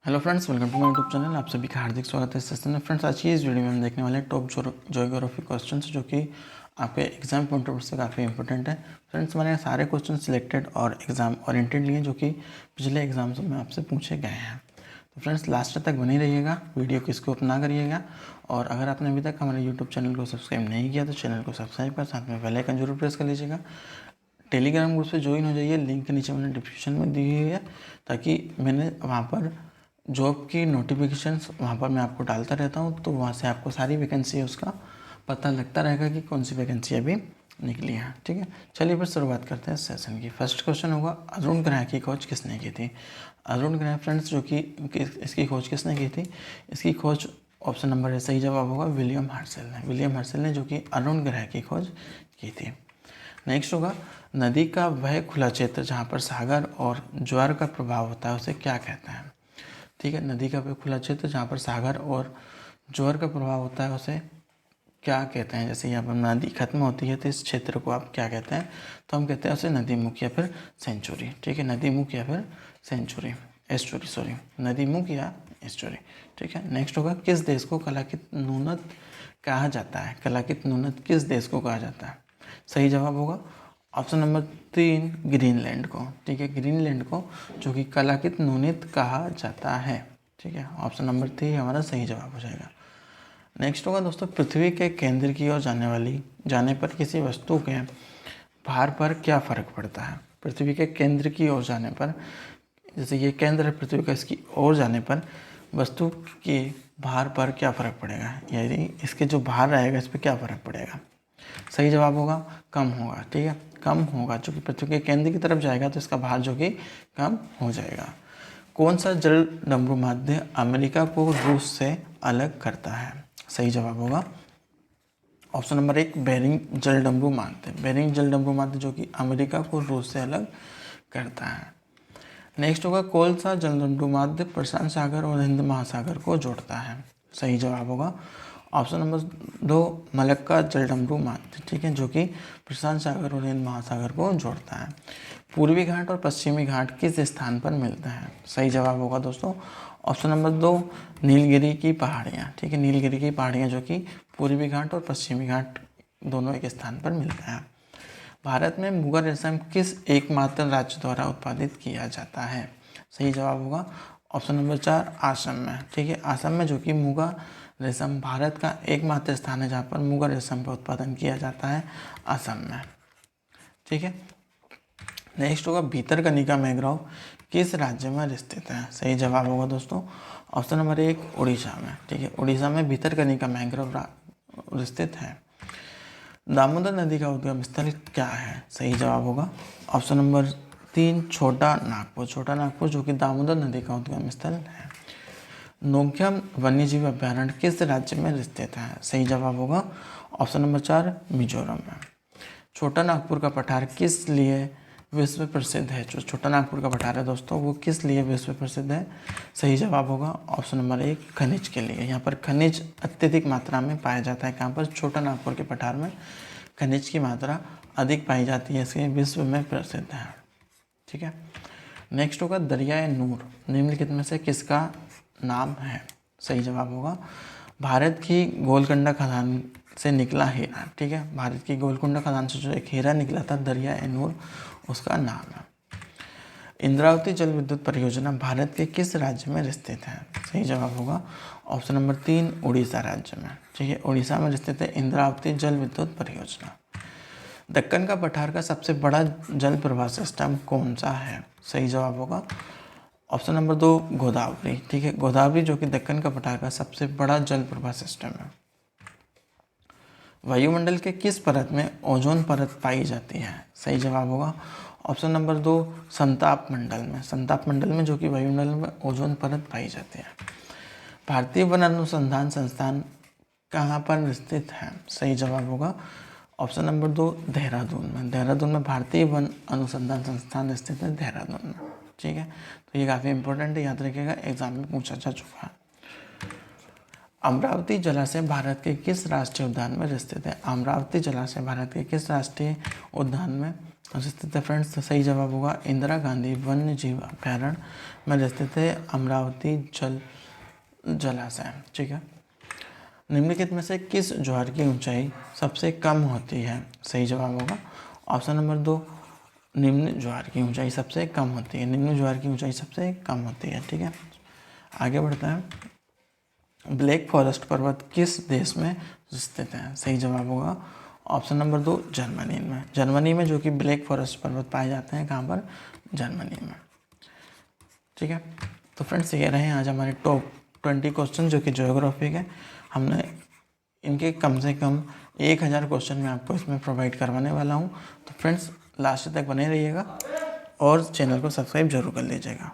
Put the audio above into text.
Hello friends, welcome to my YouTube channel. आप सभी का हार्दिक स्वागत है इस सेशन में। फ्रेंड्स, आज की इस वीडियो में हम देखने वाले हैं टॉप ज्योग्राफी क्वेश्चंस जो कि आपके एग्जाम पॉइंट ऑफ व्यू से काफ़ी इंपॉर्टेंट है। फ्रेंड्स, मैंने सारे क्वेश्चन सिलेक्टेड और एग्जाम ओरिएंटेड लिए जो कि पिछले एग्जाम्स में आपसे पूछे गए हैं। तो फ्रेंड्स, लास्ट तक बने रहिएगा, वीडियो को स्किप ना करिएगा। और अगर आपने अभी तक हमारे यूट्यूब चैनल को सब्सक्राइब नहीं किया तो चैनल को सब्सक्राइब कर साथ में बेल आइकन जरूर प्रेस कर लीजिएगा। टेलीग्राम ग्रुप से ज्वाइन हो जाइए, लिंक नीचे मैंने डिस्क्रिप्शन में दी हुई है, ताकि मैंने वहाँ पर जॉब की नोटिफिकेशंस वहाँ पर मैं आपको डालता रहता हूँ, तो वहाँ से आपको सारी वैकेंसी है उसका पता लगता रहेगा कि कौन सी वैकेंसी अभी निकली है। ठीक है, चलिए फिर शुरुआत करते हैं सेशन की। फर्स्ट क्वेश्चन होगा, अरुण ग्रह की खोज किसने की थी? अरुण ग्रह फ्रेंड्स जो कि इसकी खोज किसने की थी? इसकी खोज ऑप्शन नंबर है, सही जवाब होगा विलियम हर्शल ने। विलियम हर्शल ने जो कि अरुण ग्रह की खोज की थी। नेक्स्ट होगा, नदी का वह खुला क्षेत्र जहाँ पर सागर और ज्वार का प्रभाव होता है उसे क्या कहते हैं? ठीक है, नदी का वह खुला क्षेत्र जहाँ पर सागर और ज्वार का प्रभाव होता है उसे क्या कहते हैं? जैसे यहाँ पर नदी खत्म होती है तो इस क्षेत्र को आप क्या कहते हैं? तो हम कहते हैं उसे नदी मुख या फिर सेंचुरी। ठीक है, नदी मुख या फिर सेंचुरी, एस्चुरी, सॉरी, नदी मुख या एस्चुरी। ठीक है, नेक्स्ट होगा, किस देश को कलाकृत न्यूनत कहा जाता है? कलाकृत न्यूनत किस देश को कहा जाता है? सही जवाब होगा ऑप्शन नंबर 3, ग्रीनलैंड को। ठीक है, ग्रीनलैंड को जो कि कलाकृत न्यूनत कहा जाता है। ठीक है, ऑप्शन नंबर 3 हमारा सही जवाब हो जाएगा। नेक्स्ट होगा दोस्तों, पृथ्वी के केंद्र की ओर जाने पर किसी वस्तु के भार पर क्या फर्क पड़ता है? पृथ्वी के केंद्र की ओर जाने पर, जैसे ये केंद्र है पृथ्वी का, इसकी ओर जाने पर वस्तु के भार पर क्या फर्क पड़ेगा? यानी इसके जो भार रहेगा इस पर क्या फर्क पड़ेगा? सही जवाब होगा कम होगा। ठीक है, कम होगा, चूँकि पृथ्वी के केंद्र की तरफ जाएगा तो इसका भार जो कि कम हो जाएगा। कौन सा जल डमरू माध्य अमेरिका को रूस से अलग करता है? सही जवाब होगा ऑप्शन नंबर 1, बेरिंग जल डमरू माध्य। बेरिंग जल डमरू माध्य जो कि अमेरिका को रूस से अलग करता है। नेक्स्ट होगा, कौन सा जल डमरू माध्य प्रशांत सागर और हिंद महासागर को जोड़ता है? सही जवाब होगा ऑप्शन नंबर 2, मलक्का जल डमरू माध्य। ठीक है, जो कि प्रशांत सागर और हिंद महासागर को जोड़ता है। पूर्वी घाट और पश्चिमी घाट किस स्थान पर मिलते हैं? सही जवाब होगा दोस्तों ऑप्शन नंबर 2, नीलगिरी की पहाड़ियाँ। ठीक है, नीलगिरी की पहाड़ियाँ जो कि पूर्वी घाट और पश्चिमी घाट दोनों एक स्थान पर मिलते हैं। भारत में मुगा रेशम किस एकमात्र राज्य द्वारा उत्पादित किया जाता है? सही जवाब होगा ऑप्शन नंबर 4, आसाम में। ठीक है, आसाम में जो कि मुगा रेशम भारत का एकमात्र स्थान है जहाँ पर मुगा रेशम का उत्पादन किया जाता है, आसाम में। ठीक है, नेक्स्ट होगा, भीतरकनिका मैंग्रोव किस राज्य में स्थित है? सही जवाब होगा दोस्तों ऑप्शन नंबर 1, उड़ीसा में। ठीक है, उड़ीसा में भीतरकनिका मैंग्रोव स्थित है। दामोदर नदी का उद्गम स्थल क्या है? सही जवाब होगा ऑप्शन नंबर 3, छोटा नागपुर। छोटा नागपुर जो कि दामोदर नदी का उद्गम स्थल है। नोक्यम वन्यजीव अभ्यारण्य किस राज्य में स्थित है? सही जवाब होगा ऑप्शन नंबर 4, मिजोरम में। छोटा नागपुर का पठार किस लिए विश्व प्रसिद्ध है? जो छोटा नागपुर का पठार है दोस्तों वो किस लिए विश्व प्रसिद्ध है? सही जवाब होगा ऑप्शन नंबर 1, खनिज के लिए। यहाँ पर खनिज अत्यधिक मात्रा में पाया जाता है। कहाँ पर? छोटा नागपुर के पठार में खनिज की मात्रा अधिक पाई जाती है, इसलिए विश्व में प्रसिद्ध है। ठीक है, नेक्स्ट होगा, दरियाए नूर निम्नलिखित में से किसका नाम है? सही जवाब होगा भारत की गोलकुंडा खदान से निकला हीरा। ठीक है, भारत की गोलकुंडा खदान से जो एक हीरा निकला था, दरियाए नूर, उसका नाम है। इंद्रावती जल विद्युत परियोजना भारत के किस राज्य में स्थित है? सही जवाब होगा ऑप्शन नंबर 3, उड़ीसा राज्य में। ठीक है, उड़ीसा में स्थित है इंद्रावती जल विद्युत परियोजना। दक्कन का पठार का सबसे बड़ा जल प्रवाह सिस्टम कौन सा है? सही जवाब होगा ऑप्शन नंबर 2, गोदावरी। ठीक है, गोदावरी जो कि दक्कन का पठार का सबसे बड़ा जल प्रवाह सिस्टम है। वायुमंडल के किस परत में ओजोन परत पाई जाती है? सही जवाब होगा ऑप्शन नंबर 2, संताप मंडल में। संताप मंडल में जो कि वायुमंडल में ओजोन परत पाई जाती है। भारतीय वन अनुसंधान संस्थान कहाँ पर स्थित है? सही जवाब होगा ऑप्शन नंबर 2, देहरादून में। देहरादून में भारतीय वन अनुसंधान संस्थान स्थित है, देहरादून में। ठीक है, तो ये काफ़ी इंपॉर्टेंट है, याद रखिएगा, एग्जाम में पूछा जा चुका है। अमरावती जलाशय भारत के किस राष्ट्रीय उद्यान में स्थित है? अमरावती जलाशय भारत के किस राष्ट्रीय उद्यान में और स्थित है फ्रेंड्स, तो सही जवाब होगा इंदिरा गांधी वन्य जीव अभ्यारण्य में स्थित है अमरावती जलाशय। ठीक है। निम्नलिखित में से किस ज्वार की ऊंचाई सबसे कम होती है? सही जवाब होगा ऑप्शन नंबर 2, निम्न ज्वार की ऊंचाई सबसे कम होती है। निम्न ज्वार की ऊंचाई सबसे कम होती है। ठीक है, आगे बढ़ता है। ब्लैक फॉरेस्ट पर्वत किस देश में स्थित है? सही जवाब होगा ऑप्शन नंबर 2, जर्मनी में। जर्मनी में जो कि ब्लैक फॉरेस्ट पर्वत पाए जाते हैं, कहाँ पर? जर्मनी में। ठीक है, तो फ्रेंड्स ये रहे आज हमारे टॉप 20 क्वेश्चन जो कि ज्योग्राफी के। हमने इनके कम से कम 1000 क्वेश्चन मैं आपको इसमें प्रोवाइड करवाने वाला हूँ। तो फ्रेंड्स लास्ट तक बने रहिएगा और चैनल को सब्सक्राइब जरूर कर लीजिएगा।